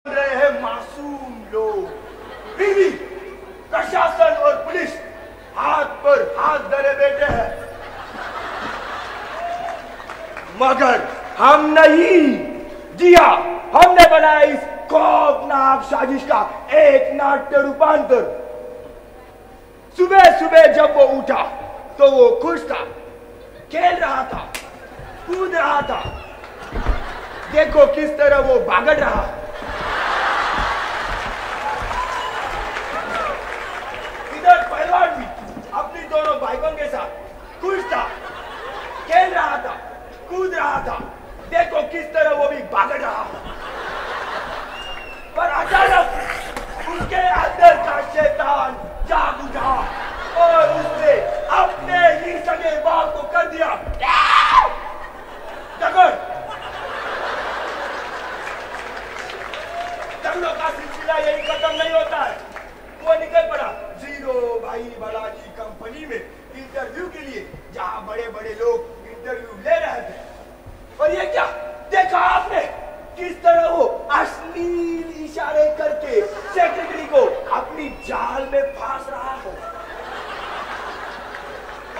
रहे हैं मासूम लोग, फिर भी प्रशासन और पुलिस हाथ पर हाथ धरे बैठे हैं। मगर हम नहीं, जी हाँ, हमने बनाया इस खौफनाक साजिश का एक नाट्य रूपांतर। सुबह सुबह जब वो उठा तो वो खुश था, खेल रहा था, कूद रहा था। देखो किस तरह वो भागड़ रहा। इधर पहलवान भी अपनी दोनों भाइयों के साथ खुश था, खेल रहा था, कूद रहा था। देखो किस तरह वो भी भागड़ रहा। पर अचानक उसके अंदर का शैतान जाग उठा और उसने अपने ही सगे बाप को कर दिया टक्कर। टक्करों का सिलसिला यही खत्म नहीं होता है। वो निकल पड़ा जीरो भाई बालाजी कंपनी में इंटरव्यू के लिए, जहां बड़े बड़े लोग इंटरव्यू ले रहे थे। और ये क्या देखा आपने, किस तरह वो अश्लील इशारे करके सेक्रेटरी को अपनी जाल में फांस रहा हो।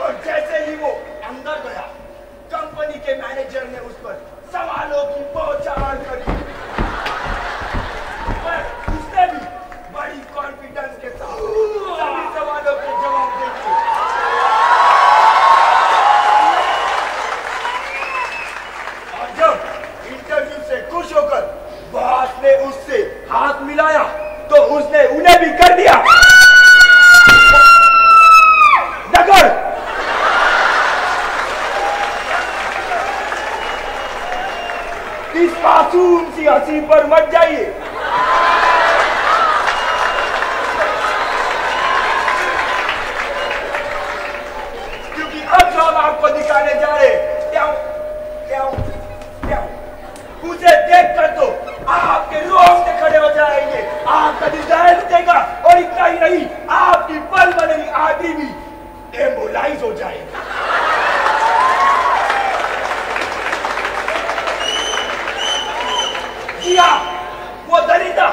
और जैसे ही वो अंदर गया, कंपनी के मैनेजर ने उस पर सवालों की बौछार करी। पर उसने भी बड़ी कॉन्फिडेंस के साथ सभी सवालों के जवाब दे दिए। और जब इंटरव्यू से खुश होकर बॉस ने उससे हाथ मिलाया तो उसने उन्हें भी कर दिया टक्कर। इस मासूम सी हंसी पर मत जाइए। क्योंकि अब जो हम आपको दिखाने जा रहे हैं, उसे देखकर तो आपके रोंगटे खड़े हो जाएंगे, आपका दिल दहल उठेगा। और इतना ही नहीं, आपकी पल्मोनरी आर्टरी भी एम्बोलाइज हो जाएगी। जी हाँ, वो दरिंदा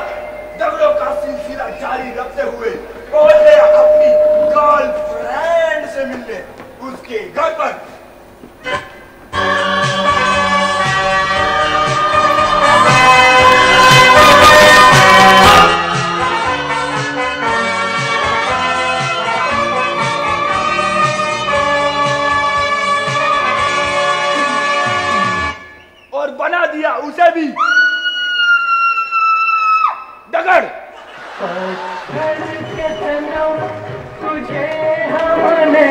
झगड़ों का सिलसिला जारी रखते हुए पहुंच गया अपनी गर्लफ्रेंड से मिलने उसके घर पर। और बना दिया उसे भी डगर। तुझे हमने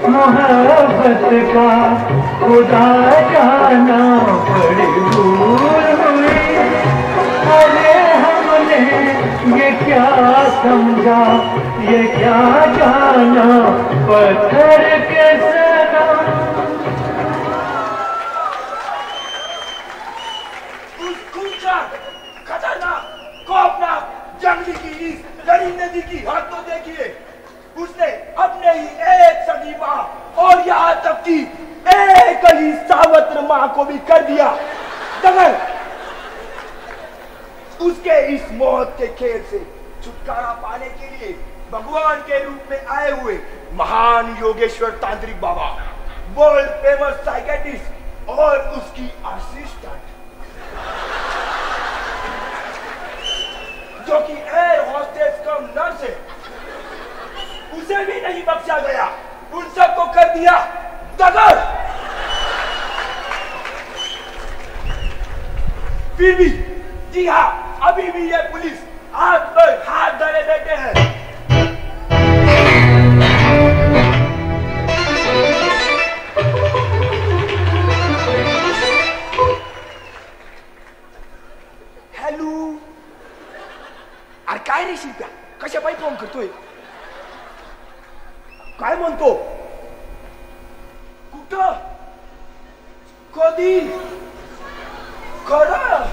मोहब्बत का खुदा जाना बड़ी भूल हुई। अरे हमने ये क्या समझा, ये क्या जाना पत्थर के सनम। उस खूंखार, खतरनाक, खौफनाक जंगली की इस दरिंदे की हद तो देखिए। उसने अपने ही एक सगी माँ और यहाँ तक कि एक ही सावत्र माँ को भी कर दिया दगल। उसके इस मौत के खेल से छुटकारा पाने के लिए भगवान के रूप में आए हुए महान योगेश्वर तांत्रिक बाबा, वर्ल्ड फेमस साइकेट्रिस्ट और उसकी असिस्टेंट जो कि एयर होस्टेस कम नर्स है, उसे भी नहीं बख्शा गया। उन सबको कर दिया दगर। फिर भी जी हाँ, अभी भी ये पुलिस हाथ पर हाथ धरे बैठे हैं। हेलो, अरे काय रे शिल्प्या, कशा पायी फोन करतोय? काय म्हणतो? कुठं? कधी? खरं?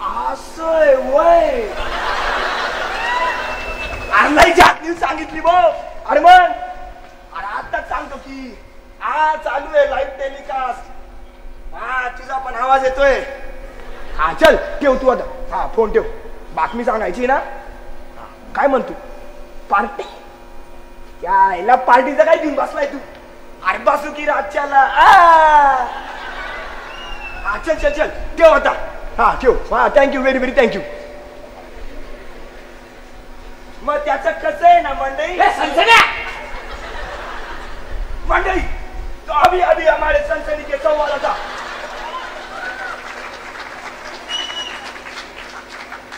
असंय वय? अरे नाही जात न्यूज सांगितली बघ. अरे मग अरे आताच सांगतो की चालू आहे लाईव्ह टेलिकास्ट. तुझा पण आवाज येतोय. हा चल ठेव तू आता. हा फोन ठेव. बातमी सांगायची ना. काय म्हणतो पार्टी? यायला पार्टीचं काय घेऊन बसलाय तू? अरे बसू की रातच्याला. हा चल चल चल ठेव आता. हा ठेव. हा थँक्यू व्हेरी व्हेरी थँक्यू. मग त्याचं कसं आहे ना मंडळी मंडळी तो अभी अभी हमारे सनसनी के सवाल था.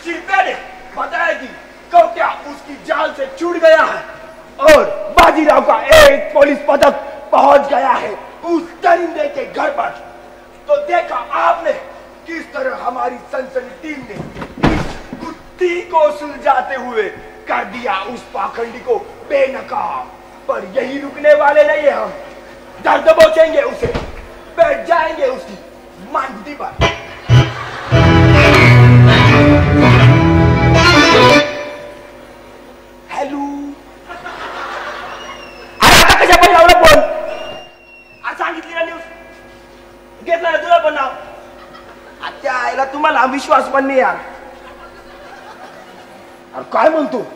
शिल्पा ने बताया कि कौटिया उसकी जाल से छूट गया है और बाजीराव का एक पुलिस पदक पहुंच गया है उस दरिंदे के घर पर. तो देखा आपने किस तरह हमारी सनसनी टीम ने इस कुत्ती को सुलझाते हुए कर दिया उस पाखंडी को बेनकाब. पर यही रुकने वाले नहीं है हम. दर्द दबोचेंगे उसे. बैठ जाएंगे उसकी मांझी पर. हॅलो आता कशा पण लावला फोन? आज सांगितली ना न्यूज घेतला ना तुला पण नाव. आता आयला तुम्हाला विश्वास पण नाही यार. अरे काय म्हणतो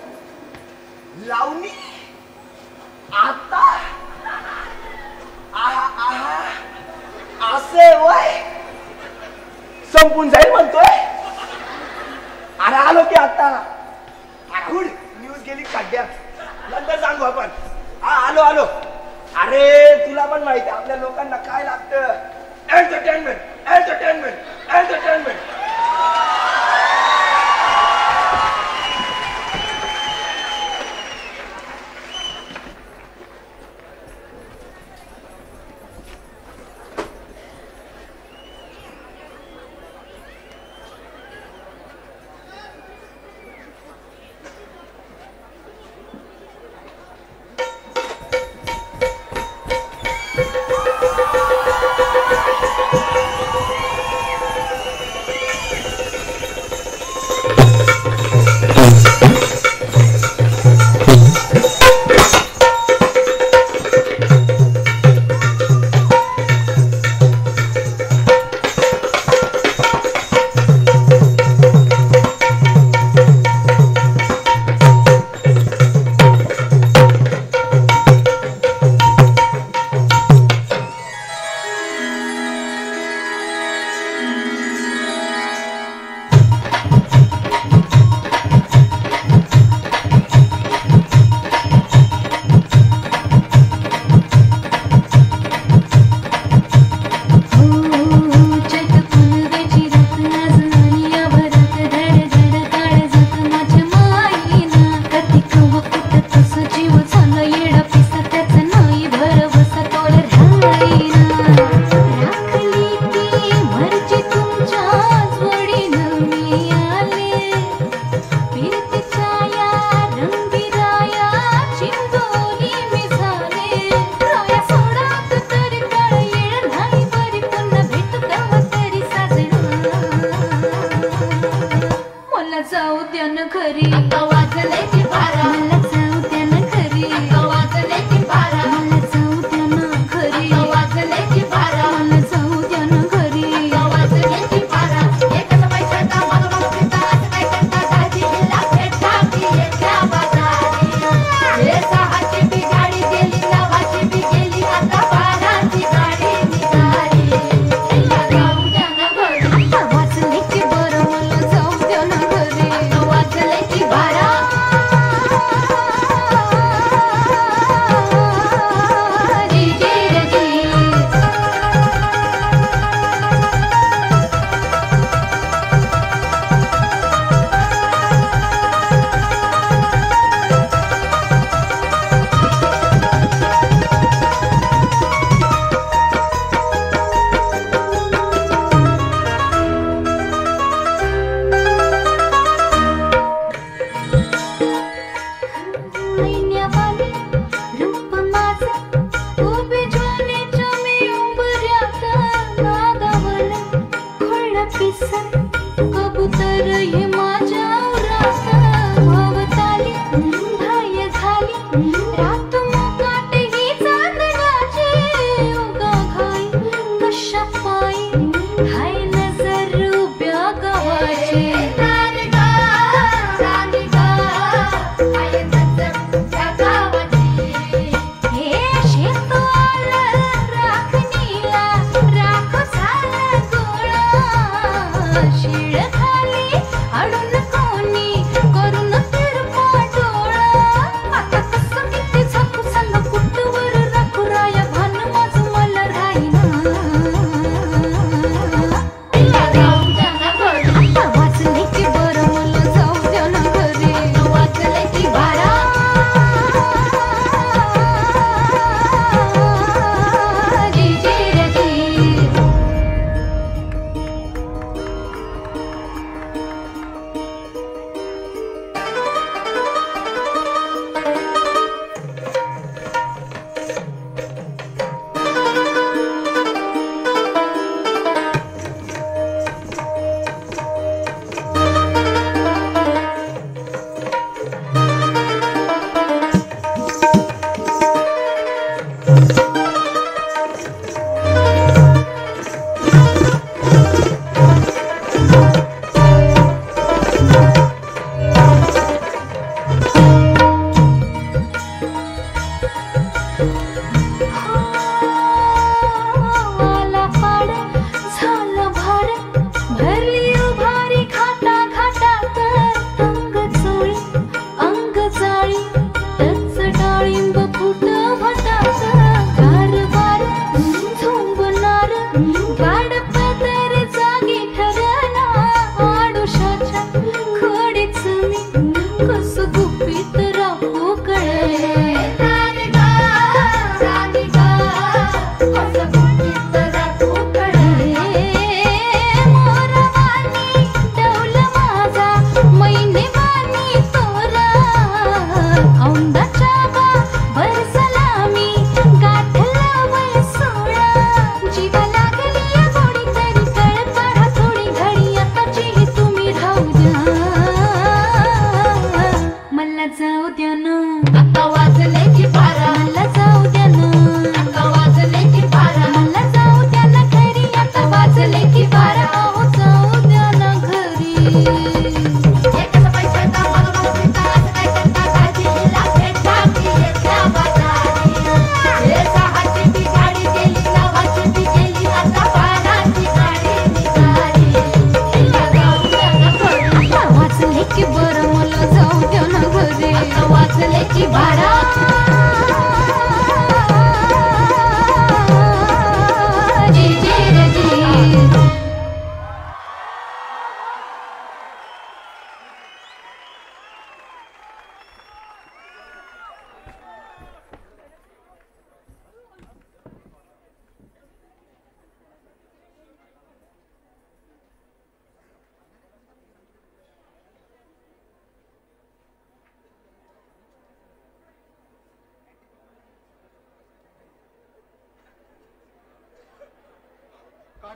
लावणी आता? असे वय संपून जाईल म्हणतोय. अरे आलो की आता. न्यूज गेली खड्ड्यात. नंतर सांगू आपण. हा आलो आलो. अरे तुला पण माहिती आपल्या लोकांना काय लागतं? Entertainment entertainment entertainment.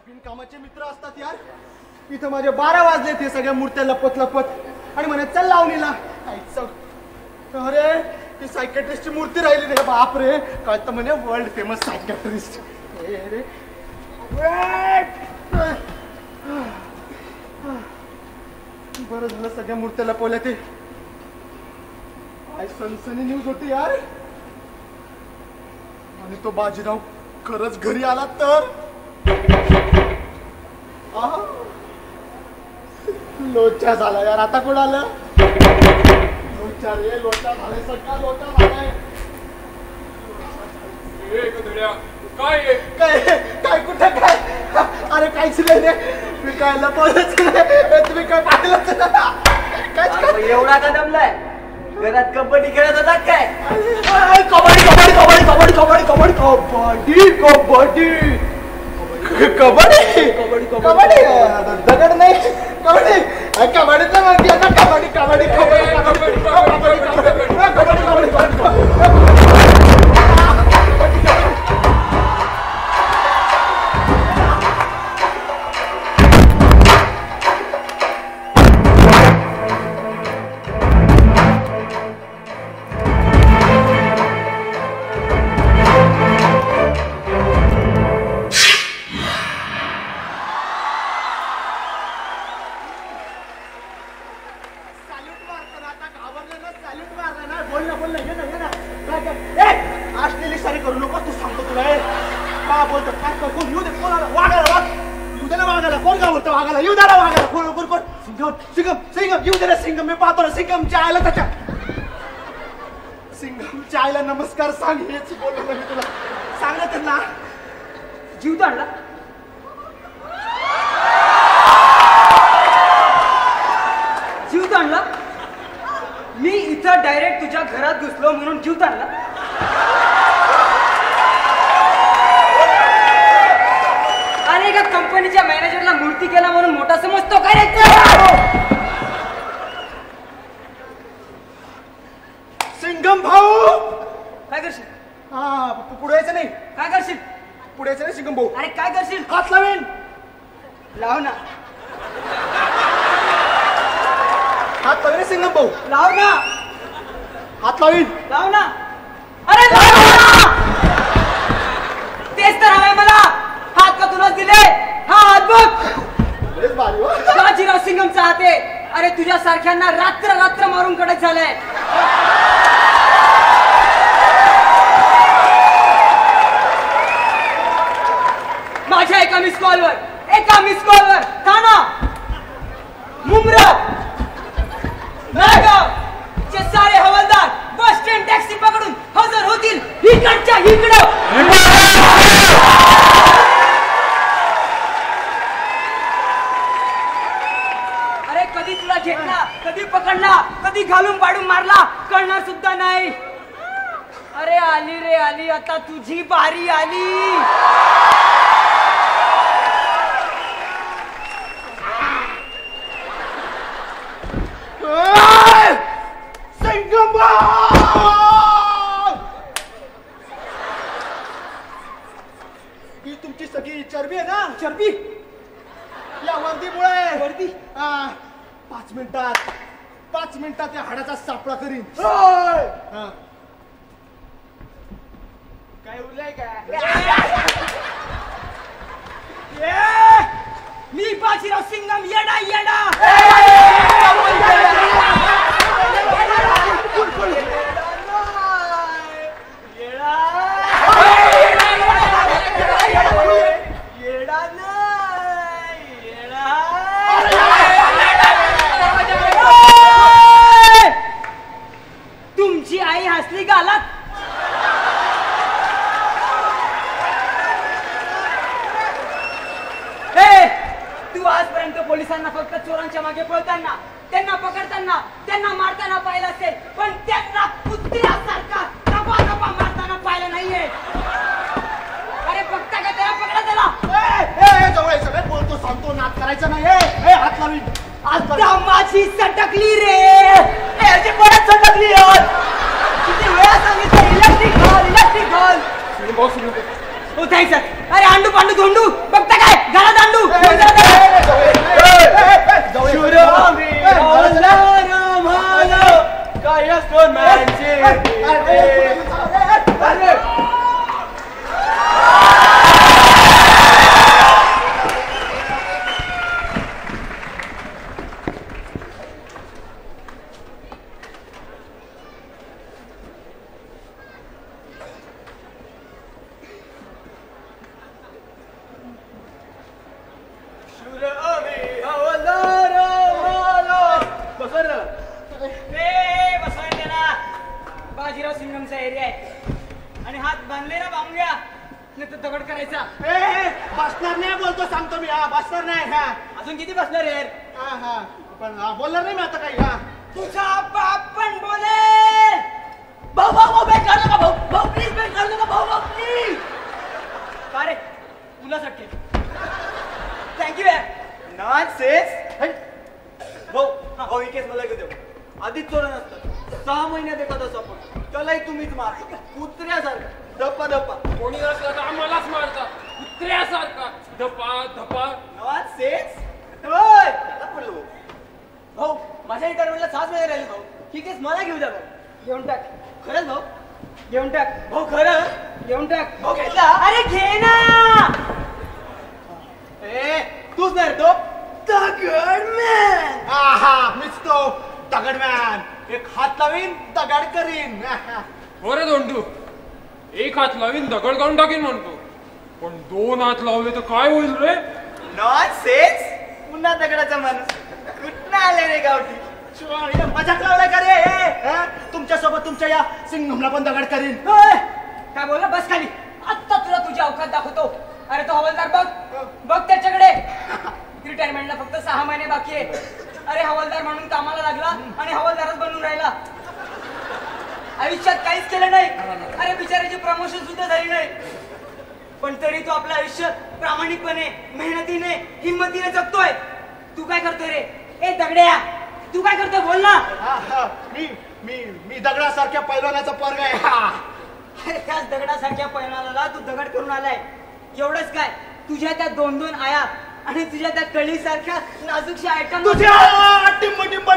बिनकामाचे मित्र असतात यार. इथं माझे 12 वाजले ते सगळ्या मूर्त्या लपत लपत आणि म्हणे चल लावणीला. अरे ती सायकॅट्रिस्टची मूर्ती राहिली रे. बाप रे कळतं म्हणे वर्ल्ड फेमस सायकॅट्रिस्ट. रे बरं झालं सगळ्या मूर्त्या लपवल्या. ते काय सनसनी न्यूज होती यार. आणि तो बाजीराव खरंच घरी आला तर लोचा झाला यार. आता कोण आलं? लोचा रे लोचा झालाय. सगळा लोचा झालाय. काय काय काय कुठं काय? अरे काहीच नाही रे. मी काय लपवलंच नाही. तुम्ही काय पाहिलंच काय? एवढा का दमलाय? घरात कबड्डी खेळत होता काय? कबड्डी कबड्डी कबड्डी कबड्डी कबड्डी कबड्डी कबड्डी कबड्डी कबड्डी कबड्डी दगड नाही. कबड्डी कबड्डीचं माहिती आता. कबड्डी कबड्डी कबड्डी कबड्डी कबड्डी कबड्डी कबड्डी सिंगमच्या आईला नमस्कार सांग. हेच बोललो मी तुला. सांगत ना जीव ताणला. जीव ताणला. मी इथं डायरेक्ट तुझ्या घरात घुसलो म्हणून जीव ताणला. अरे एका कंपनीच्या मॅनेजरला मूर्ती केला म्हणून मोठा समजतो काय रे? सिंगम भाऊ काय करशील? हा पुढे नाही. काय करशील? पुढे नाही सिंगम भाऊ. अरे काय करशील? हात लावेन. लाव ना. हात लावेन सिंगम भाऊ. लाव ना. हात लावेन. लाव ना. अरे लाव ना. तेच तर हवंय मला. हात का तुलाच दिले? हा हात बघ. बाजीराव सिंगमचा हात आहे. अरे तुझ्या सारख्यांना रात्र रात्र मारून कडक झालंय. माझ्या एका मिस कॉलवर ठाणा, मुंब्रा, नागाव चे सारे हवालदार बस स्टँड टॅक्सी पकडून हजर होतील इकडच्या इकडं. अरे कधी तुला घेतला, कधी पकडला, कधी घालून पाडून मारला कळणार सुद्धा नाही. अरे आली रे आली, आता तुझी बारी आली. ही तुमची सगळी चरबी आहे ना? चरबी या वर्दीमुळे. वर्दी 5 मिनिटात या हाडाचा सापळा करीन. काय उरलंय का? मी बाजीराव सिंगम येडा येडा. तुमची आई हसली गालात. तू आजपर्यंत पोलिसांना फक्त चोरांच्या मागे पळताना, त्यांना पकडताना, त्यांना मारताना पाहिलं असेल, पण त्यांना कुत्र्यासारखा दबा दबा मारताना पाहिलं नाहीये. अरे बघता का त्याला? पकडा त्याला. जवळ सगळं बोलतो सांगतो, नाद करायचं नाही. हात लावी. आता माझी सटकली रे. याची परत सटकली यार. किती वेळा सांगितलं इलेक्ट्रिक घाल. हो थँक्स सर. अरे अंडू पांडू धोंडू बघता काय घाला दांडू काय असतो मॅनचे बाजीराव सिंगमचा एरिया आहे आणि हात बांधले ना बांगड्या नाही तर दगड करायचा बसणार नाही बोलतो सांगतो मी हा बसणार नाही हा अजून किती बसणार यार हा पण बोलणार नाही मी आता काही हा तुझा बाप पण बोले भाऊ भाऊ भाऊ बॅग काढू नका भाऊ भाऊ प्लीज बॅग काढू नका भाऊ भाऊ प्लीज का रे तुला सटके थँक्यू यार नॉनसेन्स भाऊ ही केस मला घेऊ आधीच चोरण असतात 6 महिन्यात एखादा सापड त्यालाही तुम्हीच मार कुत्र्यासारखा धप्पा धप्पा कोणी असलं तर आम्हालाच मारतात कुत्र्यासारखा धपा धपा नॉनसेन्स त्याला पडलो भाऊ माझ्या इंटरव्ह्यूला 6 महिने राहिले भाऊ ही केस मला घेऊ द्या भाऊ घेऊन टाक खरंच भाऊ घेऊन टाक भाऊ खरं घेऊन टाक भाऊ घेतला अरे घे ना तूच नाही तो दगडमॅन मीच तो दगडमॅन एक हात लावीन दगड करीन बरे धोंडू एक हात लावीन दगड काढून टाकीन म्हणतो पण 2 हात लावले तर काय होईल रे नॉनसेन्स पुन्हा दगडाचा माणूस कुठं आले रे गावठी मजाक लावलाय का रे तुमच्या सोबत तुमच्या या सिंगमला पण दगड करीन काय बोलला बस खाली आत्ता तुला तुझी अवकात दाखवतो अरे तो हवालदार बघ त्याच्याकडे रिटायरमेंटला फक्त 6 महिने बाकी आहे अरे हवालदार म्हणून कामाला लागला आणि हवालदारच बनून राहिला आयुष्यात काहीच केलं नाही अरे बिचाराची प्रमोशन सुद्धा झाली नाही पण तरी तो आपलं आयुष्य प्रामाणिकपणे मेहनतीने हिंमतीने जगतोय तू काय करतोय रे ए दगड्या तू काय करतोय बोल ना मी दगडासारख्या पैलवानाचा पोरगा आहे अरे त्याच दगडासारख्या पैलवानाला तू दगड करून आलाय एवढंच काय तुझ्या त्या 2-2 आया आणि तुझ्या त्या कळीसारख्या नाजूकशा आयटम तुझ्या टिंब टिंब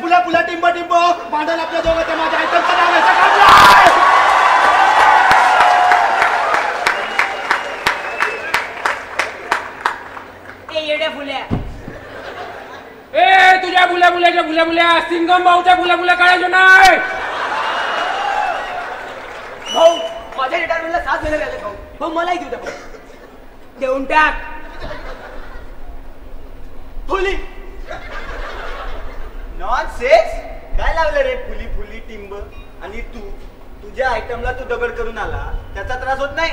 फुला टिंब टिंब भांडण आपल्या दोघांच्या माझ्या आयटमचं नाव आहे ए येड्या फुल्या ए तुझ्या बुल्या बुल्या सिंगम भाऊच्या बुल्या काढायच्या नाही भाऊ माझ्या रिटायरमेंटला 7 महिने झाले भाऊ मलाही देऊ द्या भाऊ देऊन टाक फुली नॉनसेन्स काय लावलं रे फुली टिंब आणि तुझ्या आयटमला तू दगड करून आला त्याचा त्रास होत नाही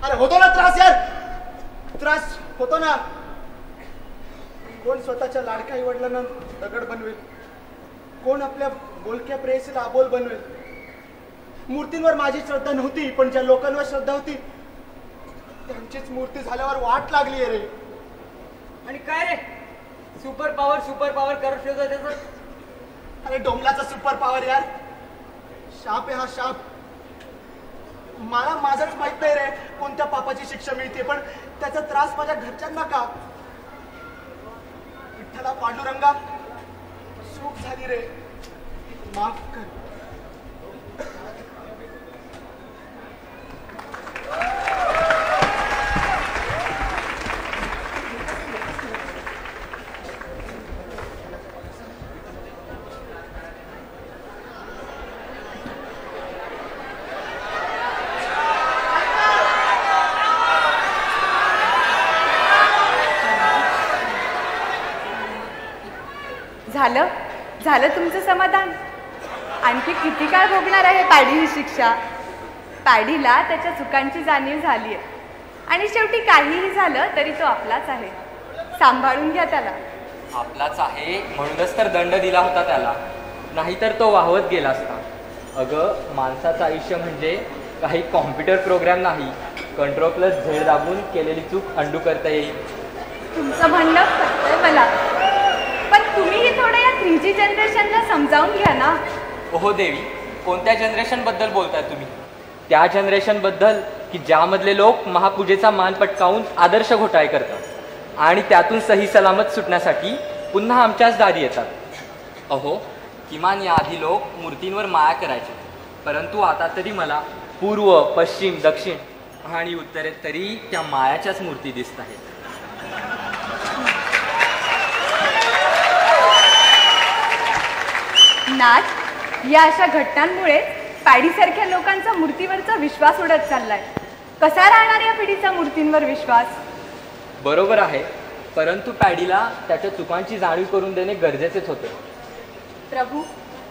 अरे होतो ना त्रास यार त्रास होतो ना कोण स्वतःच्या लाडक्या आईवडिलांना दगड बनवेल कोण आपल्या बोलक्या प्रेयसीला अबोल बनवेल मूर्तींवर माझी श्रद्धा नव्हती पण ज्या लोकांवर श्रद्धा होती त्यांचीच मूर्ती झाल्यावर वाट लागली रे आणि काय रे सुपर पॉवर करत ठेवतो त्याचं अरे डोंगलाचा सुपर पॉवर यार शाप आहे हा शाप मला माझंच माहित नाही रे कोणत्या पापाची शिक्षा मिळते पण त्याचा त्रास माझ्या घरच्यांना का विठ्ठला पांडुरंगा चूक झाली रे माफ कर झालं तुमचं समाधान आणखी किती काळ भोगणार आहे पॅडी ही शिक्षा पॅडीला त्याच्या चुकांची जाणीव झाली आहे आणि शेवटी काहीही झालं तरी तो आपलाच आहे सांभाळून घ्या त्याला आपलाच आहे म्हणूनच तर दंड दिला होता त्याला नाहीतर तो वाहवत गेला असता अगं माणसाचं आयुष्य म्हणजे काही कॉम्प्युटर प्रोग्राम नाही Ctrl+Z दाबून केलेली चूक अंडू करता येईल तुमचं म्हणणं पटतंय मला पण तुम्हीही थोडं या 3G जनरेशनला समजावून घ्या ना ओहो देवी कोणत्या जनरेशनबद्दल बोलताय तुम्ही त्या जनरेशनबद्दल की ज्यामधले लोक महापूजेचा मान पटकावून आदर्श घोटाळे करतात आणि त्यातून सही सलामत सुटण्यासाठी पुन्हा आमच्याच दारी येतात. अहो, किमान याआधी लोक मूर्तींवर माया करायचे, परंतु आता तरी मला पूर्व, पश्चिम, दक्षिण आणि उत्तरेत तरी त्या मायाच्याच मूर्ती दिसत आहेत. नाथ, या अशा घटनांमुळे पॅडीसारख्या लोकांचा मूर्तीवरचा विश्वास उडत चाललाय. कसा राहणार या पिढीचा मूर्तींवर विश्वास? बरोबर आहे, परंतु पॅडीला त्याच्या चुकांची जाणीव करून देणे गरजेचेच होते. प्रभू,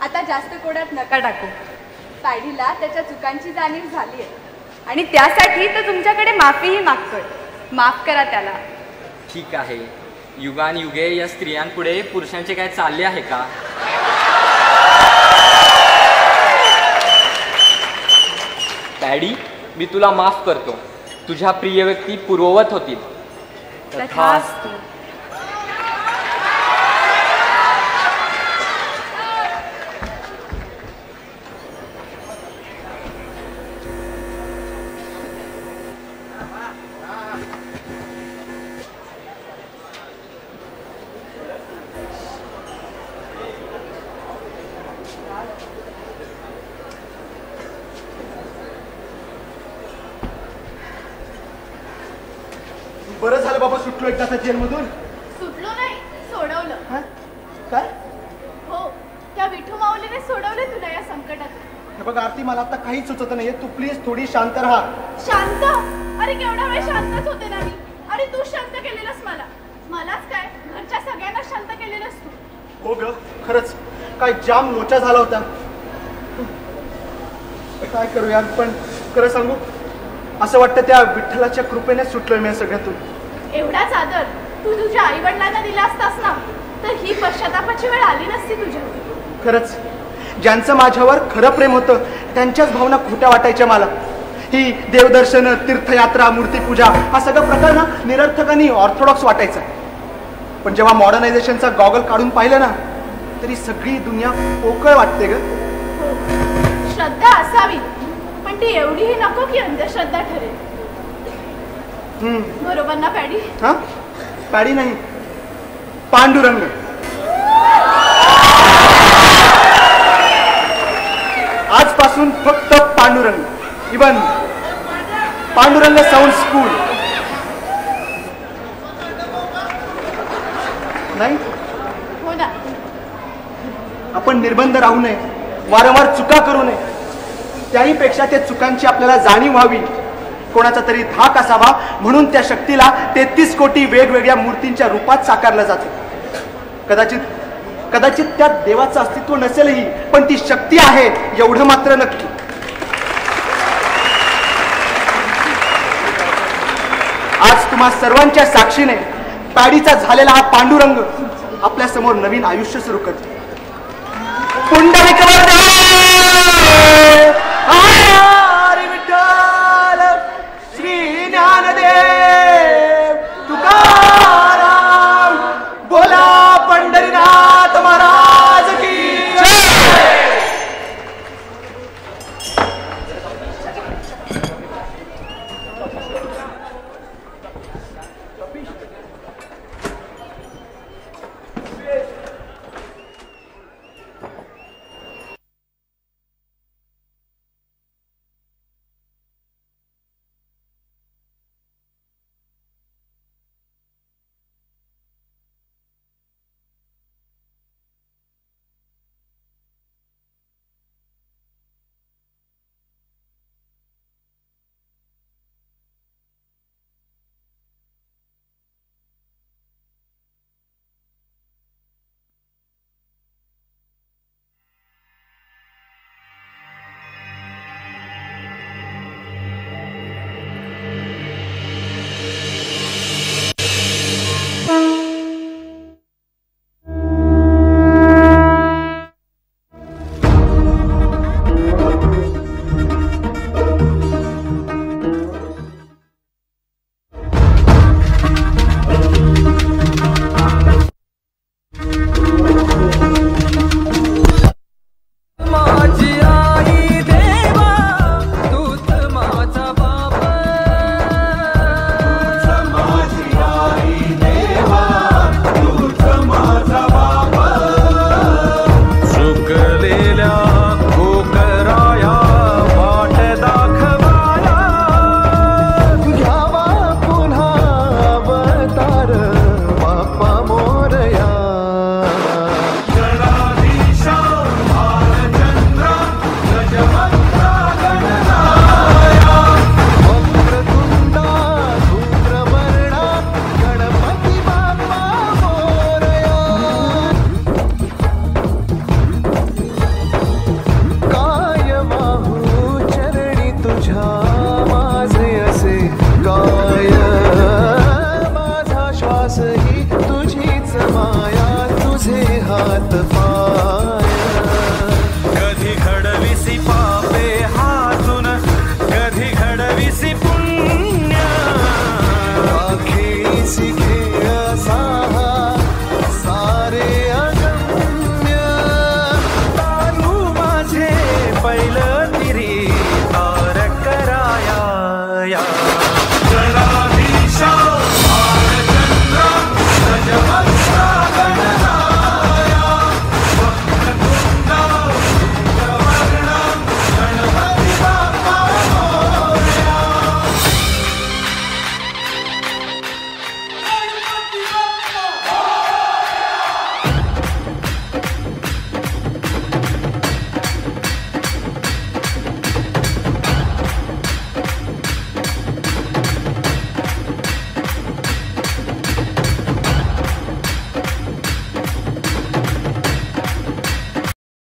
आता जास्त कोड्यात नका टाकू. पॅडीला त्याच्या चुकांची जाणीव झाली आहे आणि त्यासाठी तो तुमच्याकडे माफीही मागतोय. माफ करा त्याला. ठीक आहे, युगानयुगे या स्त्रियांपुढे पुरुषांचे काय चालले आहे का? पॅडी, मी तुला माफ करतो. तुझ्या प्रिय व्यक्ती पूर्ववत होतील. तथास्तु. बरं झालं बाबा, सुटलो एकदाचा जेलमधून. सुटलो नाही, सोडवलं. हा? काय? हो, त्या विठू माऊलीने सोडवले तुला या संकटात. हे बघ आरती, मला आता काहीच सुचत नाहीये. तू प्लीज थोडी शांत राहा. शांत? अरे केवढा वेळ शांतच होते ना मी. आणि तू शांत केलेलंस मला. मलाच काय, घरच्या सगळ्यांना शांत केलेलंस तू. हो ग, खरंच काय जाम लोचा झाला होता. काय करू यार, पण खरं सांगू, असं वाटतं त्या विठ्ठलाच्या कृपेने सुटलोय मी सगळ्यातून. एवढाच आदर तू तुझ्या आई वडिलांना दिला असतास ना, तर ही पश्चातापाची वेळ आली नसती तुझ्या. खरंच, ज्यांचं माझ्यावर खरं प्रेम होतं त्यांच्याच भावना खोट्या वाटायच्या मला. ही देवदर्शन, तीर्थयात्रा, मूर्तीपूजा हा सगळं प्रकार ना निरर्थक आणि ऑर्थोडॉक्स वाटायचा. पण जेव्हा मॉडर्नायझेशनचा गॉगल काढून पाहिलं ना, तरी सगळी दुनिया पोकळ वाटते ग. श्रद्धा असावी, पण ती एवढीही नको की अंधश्रद्धा ठरेल. बरोबर ना पॅडी? हा, पॅडी नाही, पांडुरंग. आजपासून फक्त Pandurang. Even Pandurang sound school नाही. हो ना. आपण निर्बंध राहू नये, वारंवार चुका करू नये. त्याही पेक्षा त्या चुकांची आपल्याला जाणीव व्हावी, कोणाचा तरी धाक असावा, म्हणून त्या शक्तीला 33 कोटी वेगवेगळ्या मूर्तींच्या रूपात साकारलं जातं. कदाचित त्या देवाचं अस्तित्व नसेलही, पण ती शक्ती आहे एवढं मात्र नक्की. आज तुम्हा सर्वांच्या साक्षीने पॅडीचा झालेला हा पांडुरंग आपल्या समोर नवीन आयुष्य सुरू करतो. पुंडलिक हरी विठ्ठल, श्री ज्ञानदेव तुकाराम, बोला पंढरीनाथ महाराज की जय. हात